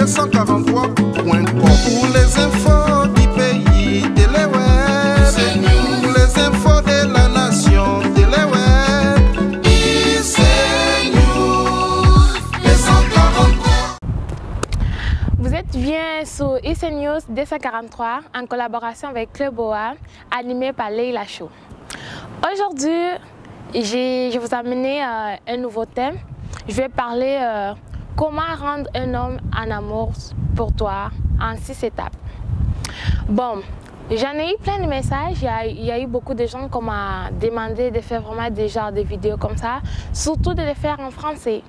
243.com pour les infos du pays, Téléweb. Pour les infos de la nation, Téléweb. ICNews 243. Vous êtes bien sur ICNews 243 en collaboration avec Club OA, animé par Leila Chou. Aujourd'hui, je vais vous amener un nouveau thème. Je vais parler comment rendre un homme en amour pour toi en 6 étapes. Bon, j'en ai eu plein de messages. Il y a eu beaucoup de gens qui m'ont demandé de faire vraiment des genres de vidéos comme ça, surtout de les faire en français.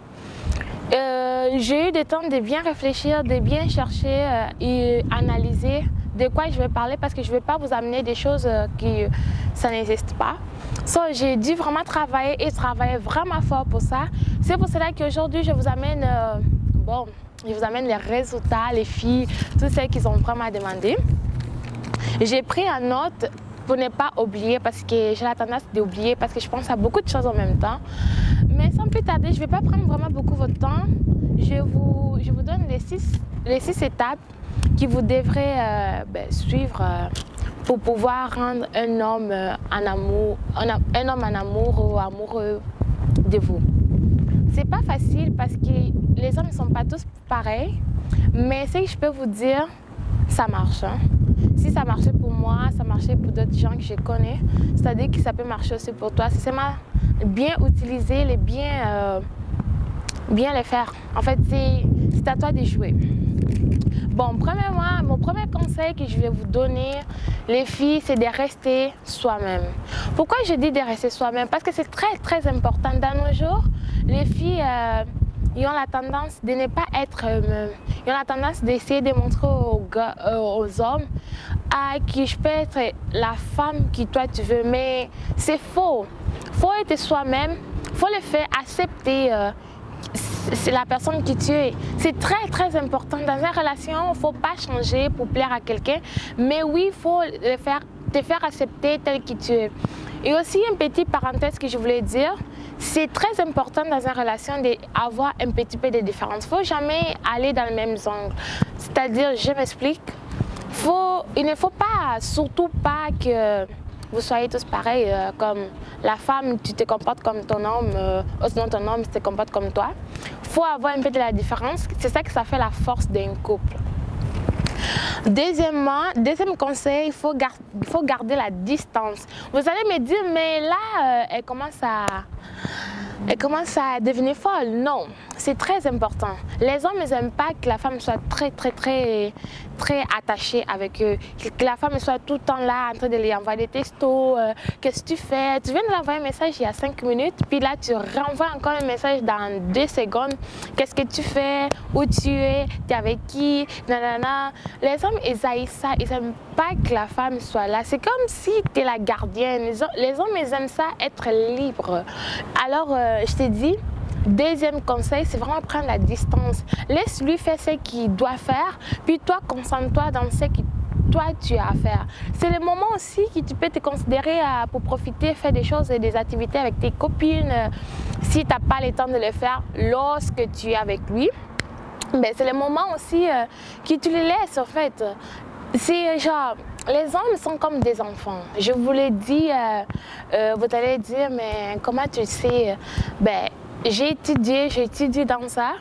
J'ai eu le temps de bien réfléchir, de bien chercher et analyser de quoi je vais parler parce que je ne vais pas vous amener des choses qui ça n'existe pas. J'ai dû vraiment travailler et travailler vraiment fort pour ça. C'est pour cela qu'aujourd'hui je vous amène les résultats, les filles, tout ce qu'ils ont vraiment demandé. J'ai pris en note pour ne pas oublier parce que j'ai la tendance d'oublier parce que je pense à beaucoup de choses en même temps. Mais sans plus tarder, je ne vais pas prendre vraiment beaucoup votre temps. Je vous donne les 6 étapes que vous devrez suivre pour pouvoir rendre un homme en amour ou amoureux de vous. C'est pas facile parce que les hommes ne sont pas tous pareils, mais ce que je peux vous dire, ça marche. Hein? Si ça marchait pour moi, ça marchait pour d'autres gens que je connais, c'est-à-dire que ça peut marcher aussi pour toi. C'est seulement bien utiliser, bien les faire. En fait, c'est à toi de jouer. Bon, premièrement, mon premier conseil que je vais vous donner, les filles, c'est de rester soi-même. Pourquoi je dis de rester soi-même? Parce que c'est très, très important. Dans nos jours, les filles, ils ont la tendance de ne pas être eux-mêmes. Ils ont la tendance d'essayer de montrer aux hommes que je peux être la femme que toi tu veux. Mais c'est faux. Il faut être soi-même. Il faut le faire accepter. C'est la personne que tu es. C'est très très important. Dans une relation, il ne faut pas changer pour plaire à quelqu'un. Mais oui, il faut te faire accepter tel que tu es. Et aussi, une petite parenthèse que je voulais dire, c'est très important dans une relation d'avoir un petit peu de différence. Il ne faut jamais aller dans le même angle. C'est-à-dire, je m'explique, il ne faut pas, surtout pas que vous soyez tous pareils, comme la femme, tu te comportes comme ton homme, sinon ton homme se comporte comme toi. Il faut avoir un peu de la différence, c'est ça que ça fait la force d'un couple. Deuxième conseil, il faut garder la distance. Vous allez me dire, mais là, elle commence à devenir folle. Non, c'est très important. Les hommes n'aiment pas que la femme soit très attachée avec eux. Que la femme soit tout le temps là en train de lui envoyer des textos. Qu'est-ce que tu fais? Tu viens de l'envoyer un message il y a 5 minutes, puis là tu renvoies encore un message dans 2 secondes. Qu'est-ce que tu fais? Où tu es? Tu es avec qui? Nanana. Les hommes, ils haïssent ça. Ils n'aiment pas que la femme soit là. C'est comme si tu es la gardienne. Les hommes, ils aiment ça, être libre. Alors, je t'ai dit, deuxième conseil, c'est vraiment prendre la distance. Laisse-lui faire ce qu'il doit faire, puis toi, concentre-toi dans ce que toi, tu as à faire. C'est le moment aussi que tu peux te considérer pour profiter, faire des choses et des activités avec tes copines. Si tu n'as pas le temps de le faire lorsque tu es avec lui, c'est le moment aussi que tu le laisses, en fait. C'est genre, les hommes sont comme des enfants. Je vous l'ai dit, vous allez dire, mais comment tu sais? J'ai étudié dans ça.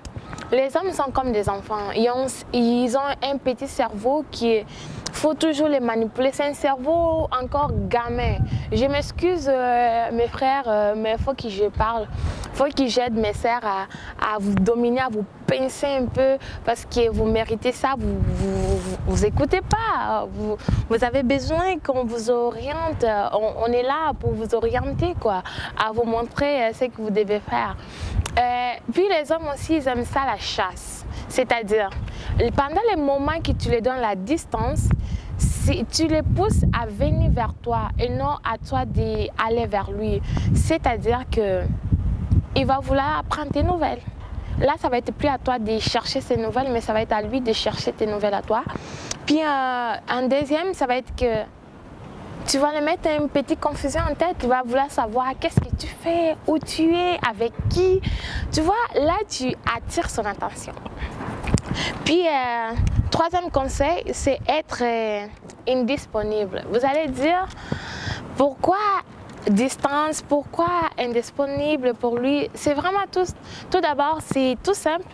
Les hommes sont comme des enfants. Ils ont un petit cerveau qui faut toujours les manipuler. C'est un cerveau encore gamin. Je m'excuse, mes frères, mais il faut que je parle. Il faut que j'aide mes sœurs à vous dominer, à vous pincer un peu parce que vous méritez ça. Vous écoutez pas. Vous avez besoin qu'on vous oriente. On est là pour vous orienter, quoi, à vous montrer ce que vous devez faire. Puis les hommes aussi, ils aiment ça, la chasse. C'est-à-dire, pendant les moments que tu les donnes la distance, tu les pousses à venir vers toi et non à toi d'aller vers lui. C'est-à-dire qu'il va vouloir prendre tes nouvelles. Là, ça va être plus à toi de chercher ses nouvelles, mais ça va être à lui de chercher tes nouvelles à toi. Puis en deuxième, ça va être que tu vas le mettre une petite confusion en tête. Tu vas vouloir savoir qu'est-ce que tu fais, où tu es, avec qui. Tu vois, là, tu attires son attention. Puis, troisième conseil, c'est être indisponible. Vous allez dire, pourquoi distance, pourquoi indisponible pour lui? C'est vraiment tout d'abord, c'est tout simple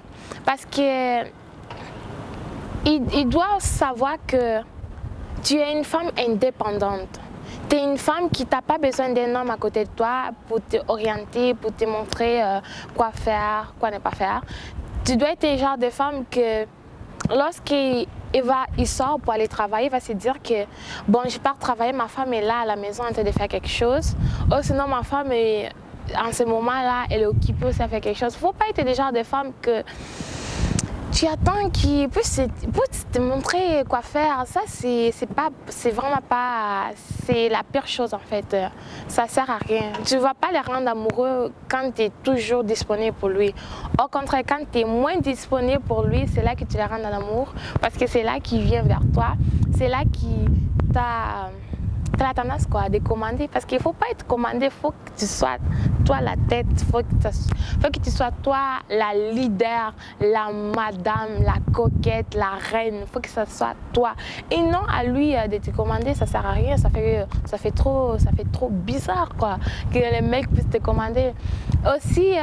parce que il doit savoir que tu es une femme indépendante. Tu es une femme qui n'a pas besoin d'un homme à côté de toi pour te orienter, pour te montrer quoi faire, quoi ne pas faire. Tu dois être le genre de femme que lorsqu'il sort pour aller travailler, il va se dire que bon, je pars travailler, ma femme est là à la maison en train de faire quelque chose. Ou sinon, ma femme, en ce moment-là, elle est occupée aussi à faire quelque chose. Il ne faut pas être le genre de femme que tu attends qu'il puisse te montrer quoi faire. Ça, c'est vraiment pas... C'est la pire chose, en fait. Ça sert à rien. Tu ne vas pas les rendre amoureux quand tu es toujours disponible pour lui. Au contraire, quand tu es moins disponible pour lui, c'est là que tu les rends en amour. Parce que c'est là qu'il vient vers toi. C'est là qu'il t'a la tendance de commander. Parce qu'il ne faut pas être commandé. Il faut que tu sois toi la tête. Il faut que tu sois toi la leader, la madame, la coquette, la reine. Il faut que ça soit toi. Et non à lui de te commander, ça ne sert à rien. Ça fait trop bizarre que les mecs puissent te commander. Aussi,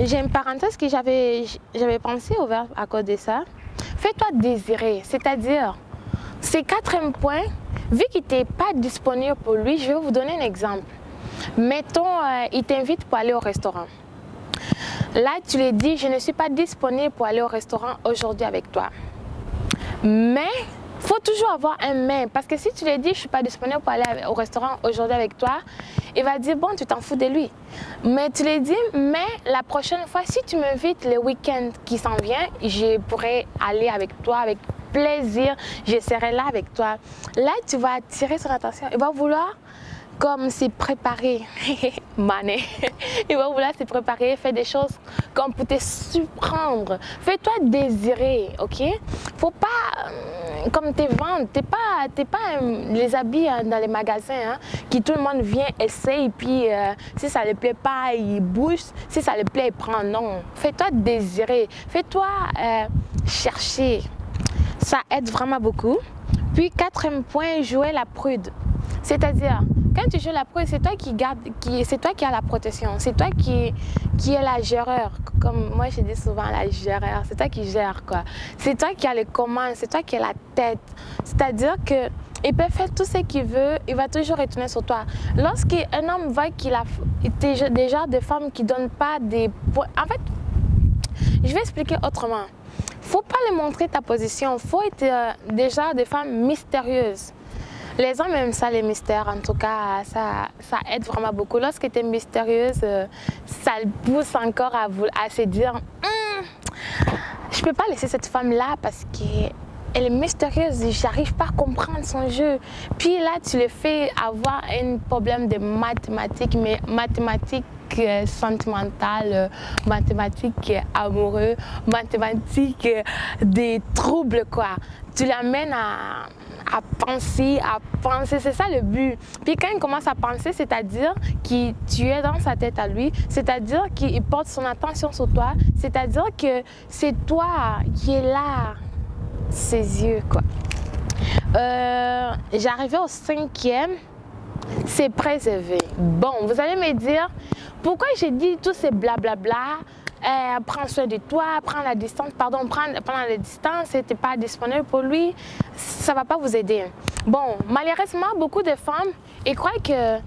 j'ai une parenthèse que j'avais pensé ouverte à cause de ça. Fais-toi désirer. C'est-à-dire, ces quatrième point, vu qu'il n'était pas disponible pour lui, je vais vous donner un exemple. Mettons, il t'invite pour aller au restaurant. Là, tu lui dis, je ne suis pas disponible pour aller au restaurant aujourd'hui avec toi. Mais, il faut toujours avoir un mais. Parce que si tu lui dis, je ne suis pas disponible pour aller au restaurant aujourd'hui avec toi, il va dire, bon, tu t'en fous de lui. Mais tu lui dis, mais la prochaine fois, si tu m'invites le week-end qui s'en vient, je pourrai aller avec toi, avec plaisir, je serai là avec toi. Là, tu vas attirer son attention. Il va vouloir comme se préparer, mané. Il va vouloir se préparer, faire des choses comme pour te surprendre. Fais-toi désirer, ok? Faut pas comme te vendre. T'es pas les habits dans les magasins hein, qui tout le monde vient essayer et puis si ça ne le plaît pas, il bouge. Si ça le plaît, il prend. Non. Fais-toi désirer. Fais-toi chercher. Ça aide vraiment beaucoup. Puis quatrième point, jouer la prude. C'est-à-dire, quand tu joues la prude, c'est toi c'est toi qui as la protection, c'est toi qui est la géreur. Comme moi je dis souvent la géreur, c'est toi qui gères quoi. C'est toi qui as les commandes, c'est toi qui as la tête. C'est-à-dire que il peut faire tout ce qu'il veut, il va toujours retourner sur toi. Lorsqu'un homme voit qu'il a des genres de femmes qui ne donnent pas des points. En fait, je vais expliquer autrement. Il ne faut pas lui montrer ta position, il faut être des genres de femmes mystérieuses. Les hommes aiment ça, les mystères. En tout cas, ça aide vraiment beaucoup. Lorsque tu es mystérieuse, ça le pousse encore à se dire je ne peux pas laisser cette femme-là parce qu'elle est mystérieuse et je n'arrive pas à comprendre son jeu. Puis là, tu le fais avoir un problème de mathématiques, mais mathématiques sentimentales, mathématiques amoureux, mathématiques des troubles, quoi. Tu l'amènes à penser, c'est ça le but. Puis quand il commence à penser, c'est-à-dire que tu es dans sa tête à lui, c'est-à-dire qu'il porte son attention sur toi, c'est-à-dire que c'est toi qui es là, ses yeux, quoi. J'arrivais au cinquième, c'est préserver. Bon, vous allez me dire, pourquoi j'ai dit tous ces blablabla, prends soin de toi, prends la distance, prendre la distance, tu n'es pas disponible pour lui, ça ne va pas vous aider. Bon, malheureusement, beaucoup de femmes, ils croient que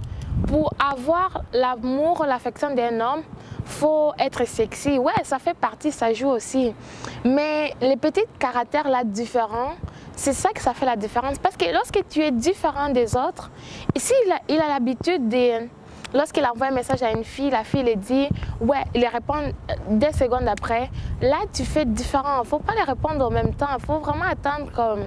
pour avoir l'amour, l'affection d'un homme, il faut être sexy. Ouais, ça fait partie, ça joue aussi. Mais les petits caractères là différents, c'est ça que ça fait la différence. Parce que lorsque tu es différent des autres, ici il a l'habitude de... Lorsqu'il envoie un message à une fille, la fille lui dit ouais, il répond 2 secondes après. Là, tu fais différent. Il ne faut pas les répondre en même temps. Il faut vraiment attendre comme...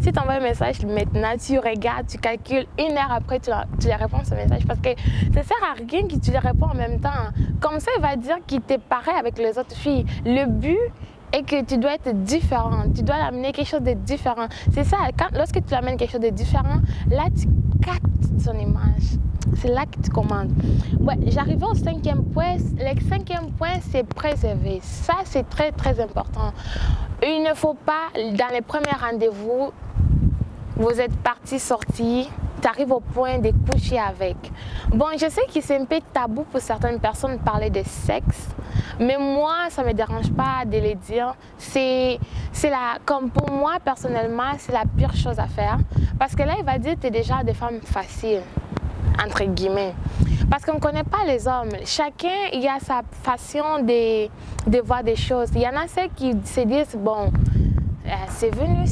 Si tu envoies un message maintenant, tu regardes, tu calcules, 1 heure après, tu lui réponds ce message. Parce que ça ne sert à rien que tu lui réponds en même temps. Comme ça, il va dire qu'il t'est pareil avec les autres filles. Le but est que tu dois être différent. Tu dois amener quelque chose de différent. C'est ça, lorsque tu amènes quelque chose de différent, là, captes son image. C'est là que tu commandes. Ouais, j'arrive au 5e point. Le 5e point, c'est préserver. Ça, c'est très, très important. Il ne faut pas, dans les premiers rendez-vous, vous êtes parti, sorti, tu arrives au point de coucher avec. Bon, je sais que c'est un peu tabou pour certaines personnes de parler de sexe, mais moi, ça ne me dérange pas de le dire. Comme pour moi, personnellement, c'est la pire chose à faire. Parce que là, il va dire que tu es déjà des femmes faciles, entre guillemets. Parce qu'on ne connaît pas les hommes. Chacun, il a sa façon de voir des choses. Il y en a ceux qui se disent, bon, c'est venu,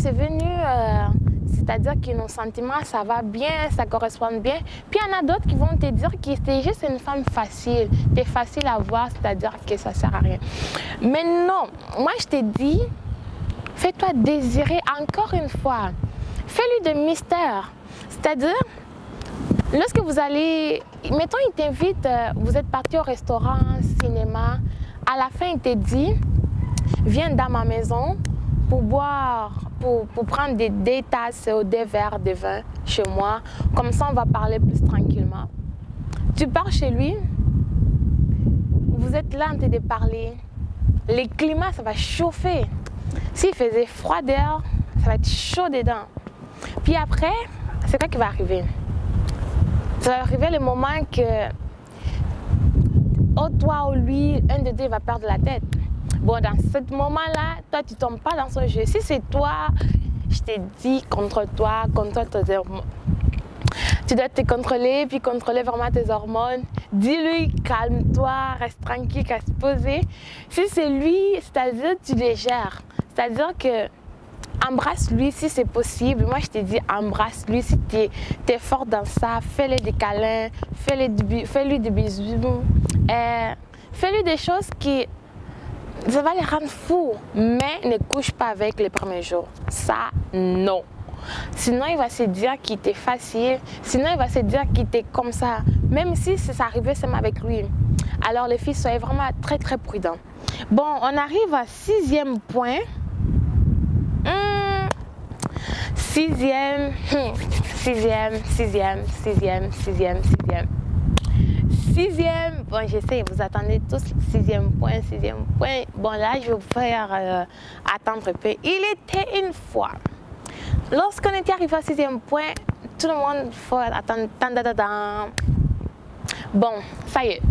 c'est-à-dire que nos sentiments, ça va bien, ça correspond bien. Puis il y en a d'autres qui vont te dire que c'est juste une femme facile. Tu es facile à voir, c'est-à-dire que ça ne sert à rien. Mais non, moi je te dis, fais-toi désirer encore une fois. Fais-lui de mystère. C'est-à-dire, lorsque vous allez, mettons, il t'invite, vous êtes parti au restaurant, cinéma, à la fin, il te dit, viens dans ma maison pour boire, pour prendre des tasses ou des verres de vin chez moi. Comme ça, on va parler plus tranquillement. Tu pars chez lui, vous êtes là en train de parler. Le climat, ça va chauffer. S'il faisait froid dehors, ça va être chaud dedans. Puis après, c'est quoi qui va arriver? Ça va arriver le moment que, toi ou lui, un de deux va perdre la tête. Bon, dans ce moment-là, toi, tu ne tombes pas dans son jeu. Si c'est toi, je t'ai dit, contrôle-toi, contrôle tes hormones. Tu dois te contrôler, puis contrôler vraiment tes hormones. Dis-lui, calme-toi, reste tranquille, reste posé. Si c'est lui, c'est-à-dire tu les gères. C'est-à-dire que embrasse-lui si c'est possible. Moi, je te dis, embrasse-lui si tu es fort dans ça. Fais-lui des câlins, fais-lui des bisous. Fais-lui des choses qui... ça va les rendre fous, mais ne couche pas avec les premiers jours. Ça, non. Sinon, il va se dire qu'il était facile. Sinon, il va se dire qu'il était comme ça. Même si ça arrivait seulement avec lui. Alors, les filles, soyez vraiment très, très prudents. Bon, on arrive à 6e point. Sixième, bon, j'essaie, vous attendez tous le 6e point. Bon, là, je vais vous faire attendre un peu. Il était une fois. Lorsqu'on était arrivé au 6e point, tout le monde faut attendre. Bon, ça y est,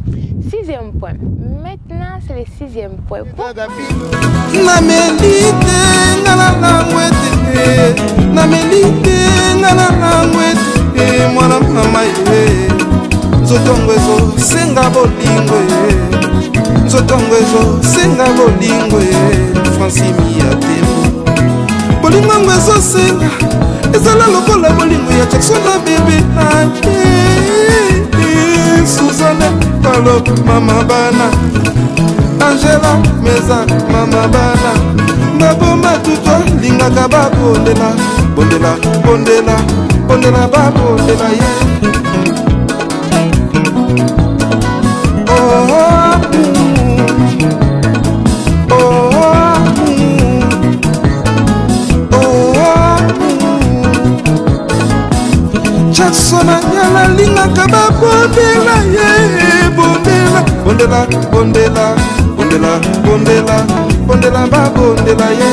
6e point. Maintenant, c'est le 6e point. Nzotongwezo senga bolingo Francimi ya tembo bolingo ngwezo senga ezala lokola bolingo ya Jackson na bebe Suzanne Palo mama bana Angela Meza mama bana baboma tutwa lingaka babondela bondela babondela ye Jackson anyala lingaka babondela ye bondela babondela ye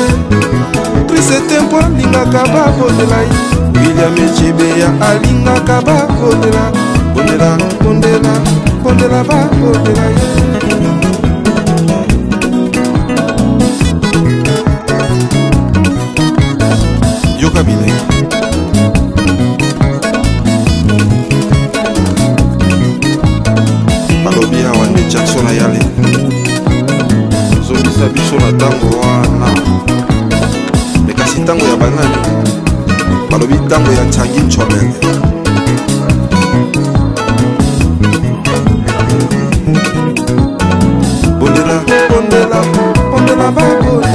Prise Tempo lingaka babondela ye William Echebeya alingaka babondela bondela babondela ye Yoka Bile Balobia wande Jackson ayale Zongisa biso na tango wana Mekasi tango ya banani Balobi tango ya Tangi Nchomele Bondela babondela babondela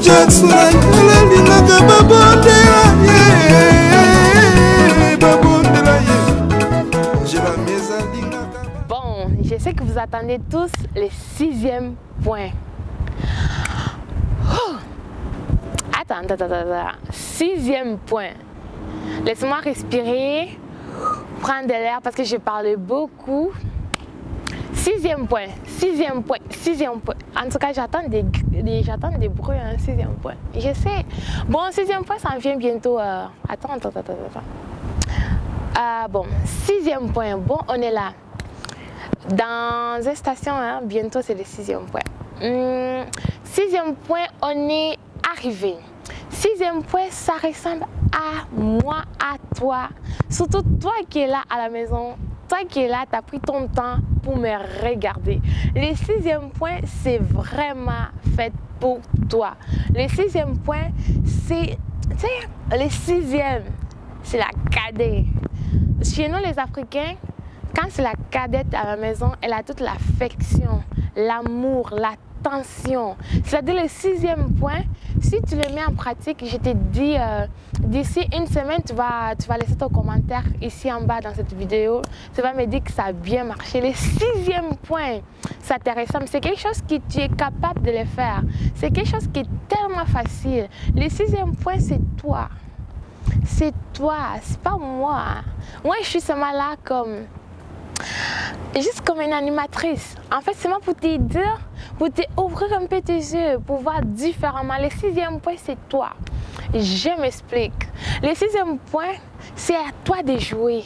Jackson ayale lingaka babondela babondela Bon, je sais que vous attendez tous le 6e point. Attends. 6e point. Laisse-moi respirer, prendre de l'air parce que j'ai parlé beaucoup. 6e point, 6e point, 6e point. En tout cas, j'attends des bruits, hein, 6e point. Je sais. Bon, 6e point, ça vient bientôt. Attends. Bon, 6e point. Bon, on est là. Dans une station, hein, bientôt c'est le 6e point. 6e point, on est arrivé. 6e point, ça ressemble à moi, à toi. Surtout toi qui es là à la maison. Toi qui es là, tu as pris ton temps pour me regarder. Le 6e point, c'est vraiment fait pour toi. Le 6e point, c'est, tu sais, le 6e, c'est la cadette. Chez nous, les Africains, quand c'est la cadette à la maison, elle a toute l'affection, l'amour, l'attention. C'est-à-dire le 6e point, si tu le mets en pratique, je te dis, d'ici une semaine, tu vas laisser ton commentaire ici en bas dans cette vidéo. Tu vas me dire que ça a bien marché. Le 6e point, ça te ressemble. C'est quelque chose que tu es capable de le faire. C'est quelque chose qui est tellement facile. Le 6e point, c'est toi. C'est toi, c'est pas moi. Moi, je suis seulement là comme... juste comme une animatrice. En fait, c'est moi pour te dire, pour t'ouvrir un peu tes yeux, pour voir différemment. Le 6e point, c'est toi. Je m'explique. Le 6e point, c'est à toi de jouer.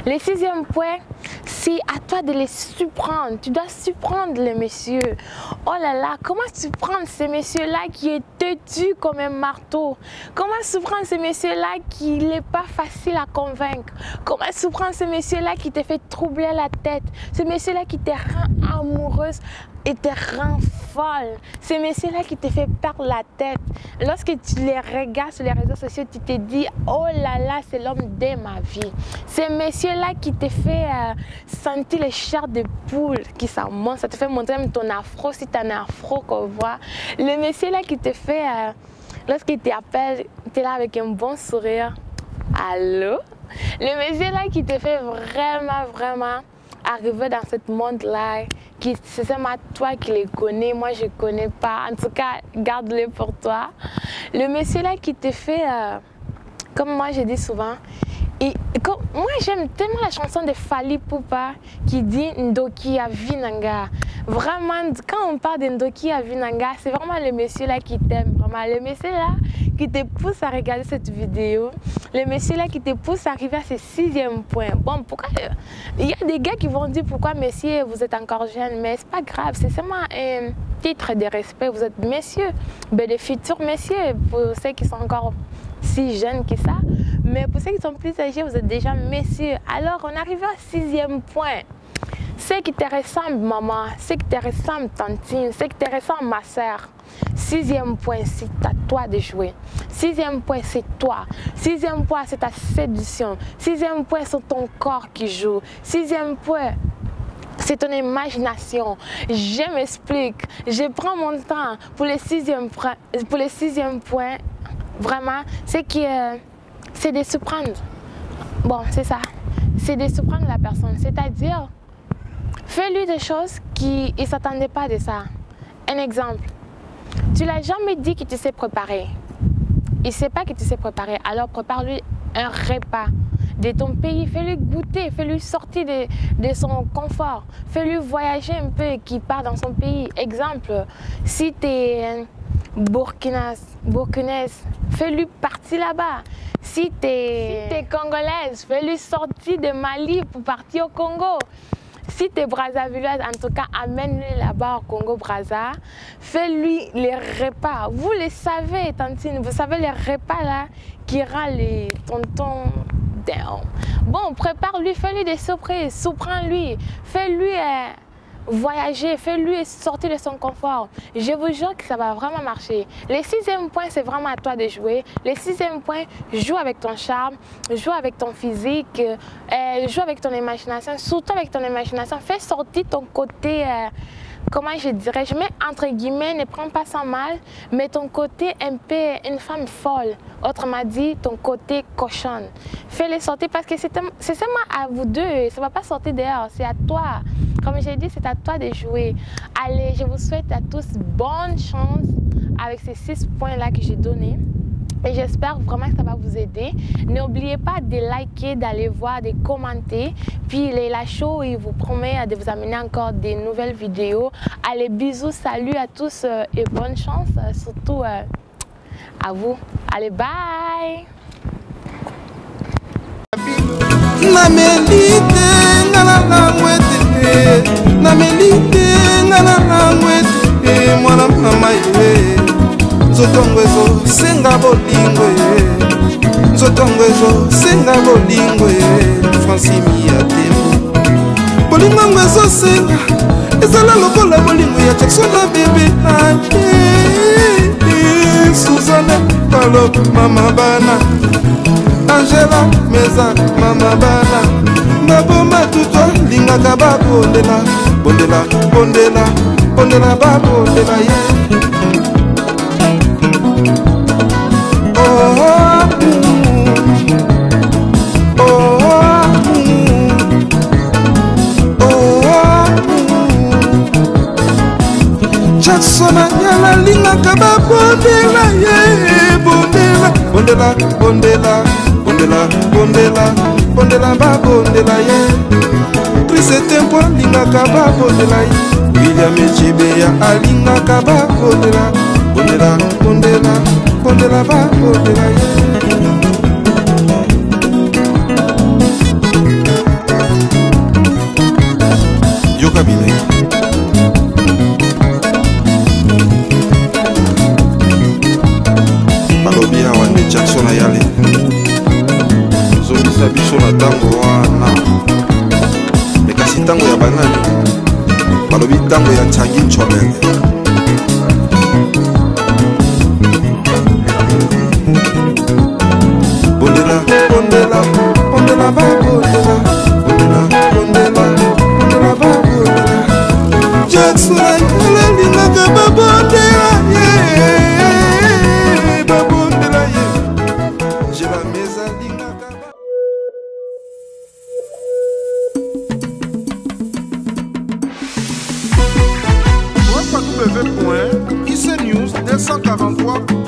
Le 6e point, c'est à toi de les surprendre. Tu dois surprendre les messieurs. Oh là là, comment surprendre ces messieurs-là qui est têtu comme un marteau? Comment surprendre ces messieurs-là qui n'est pas facile à convaincre? Comment surprendre ces messieurs-là qui te fait troubler la tête? Ces messieurs-là qui te rend amoureuse et te rend folle. Ces messieurs-là qui te fait perdre la tête. Lorsque tu les regardes sur les réseaux sociaux, tu te dis, oh là là, c'est l'homme de ma vie. Ces messieurs-là qui te fait sentir les chairs de poule qui s'en montent. Ça te fait montrer même ton afro, si tu as un afro qu'on voit. Le monsieur-là qui te fait, lorsqu'il t'appelle, tu es là avec un bon sourire. Allô? Le monsieur-là qui te fait vraiment arriver dans ce monde-là, c'est seulement toi qui les connais, moi je ne connais pas. En tout cas, garde-le pour toi. Le monsieur-là qui te fait, comme moi je dis souvent, moi j'aime tellement la chanson de Fally Ipupa qui dit Ndoki ya Vinanga. Vraiment, quand on parle de Ndoki ya Vinanga, c'est vraiment le monsieur là qui t'aime, vraiment. Le monsieur là qui te pousse à regarder cette vidéo. Le monsieur là qui te pousse à arriver à ce 6e point. Bon, pourquoi il y a des gars qui vont dire pourquoi monsieur vous êtes encore jeune, mais c'est pas grave, c'est seulement un titre de respect. Vous êtes messieurs, ben, des futurs messieurs pour ceux qui sont encore si jeunes que ça. Mais pour ceux qui sont plus âgés, vous êtes déjà messieurs. Alors, on arrive au 6e point. Ce qui te ressemble, maman, ce qui te ressemble, tantine, ce qui te ressemble, ma soeur. 6e point, c'est à toi de jouer. 6e point, c'est toi. 6e point, c'est ta séduction. 6e point, c'est ton corps qui joue. 6e point, c'est ton imagination. Je m'explique. Je prends mon temps pour le 6e point. Vraiment, c'est de surprendre. Bon, c'est ça. C'est de surprendre la personne. C'est-à-dire, fais-lui des choses qui ne s'attendaient pas de ça. Un exemple. Tu l'as jamais dit que tu sais préparer. Il ne sait pas que tu sais préparer. Alors, prépare-lui un repas de ton pays. Fais-lui goûter. Fais-lui sortir de son confort. Fais-lui voyager un peu, qu'il part dans son pays. Exemple, si tu es burkinaise, fais-lui partir là-bas. Si tu es congolaise, fais-lui sortir de Mali pour partir au Congo. Si tu es brazzavilloise, en tout cas, amène-le là-bas au Congo-Brazza. Fais-lui les repas. Vous les savez, tantine, vous savez les repas là qui rend les tontons down. Bon, prépare-lui, fais-lui des surprises, surprends-lui, fais-lui voyager, fais-lui sortir de son confort. Je vous jure que ça va vraiment marcher. Le 6e point, c'est vraiment à toi de jouer. Le 6e point, joue avec ton charme, joue avec ton physique, joue avec ton imagination, surtout avec ton imagination. Fais sortir ton côté, comment je dirais, je mets entre guillemets, ne prends pas ça mal, mais ton côté un peu une femme folle. Autrement dit, ton côté cochonne. Fais-le sortir parce que c'est seulement à vous deux, ça ne va pas sortir dehors, c'est à toi. Comme j'ai dit, c'est à toi de jouer. Allez, je vous souhaite à tous bonne chance avec ces 6 points-là que j'ai donnés. Et j'espère vraiment que ça va vous aider. N'oubliez pas de liker, d'aller voir, de commenter. Puis Leila Show, il vous promet de vous amener encore des nouvelles vidéos. Allez, bisous, salut à tous et bonne chance, surtout à vous. Allez, bye! Namelite ngala ngwete namelite ngala ngwete mwana mama ye nzotongo ezo senga bolingo ye nzotongo ezo senga bolingo ye Francimi ya tembo bolingo ngo ezo senga ezala lokola bolingo ya Jackson na bebe na ye Suzanne Palo mama bana Angela Meza mama bana Baboma tutwa lingaka babondela bondela bondela bondela babondela ye oh Jackson anyala lingaka babondela ye bondela bondela bondela bondela bondela bondela babondela ye Trise tempo lingaka babondela ye William Echebeya alingaka babondela bondela bondela bondela babondela ye Yoka bile balobi awa nde Jackson ayale zongisa biso na ntango wana me kasi ntango ya banani balobi ntango ya Tanguy Nchomele bondela bondela bondela babondela bondela bondela bondela babondela Jackson ayale lingaka babondela ye babondela ye j'ai la mesa lingaka www.icenews243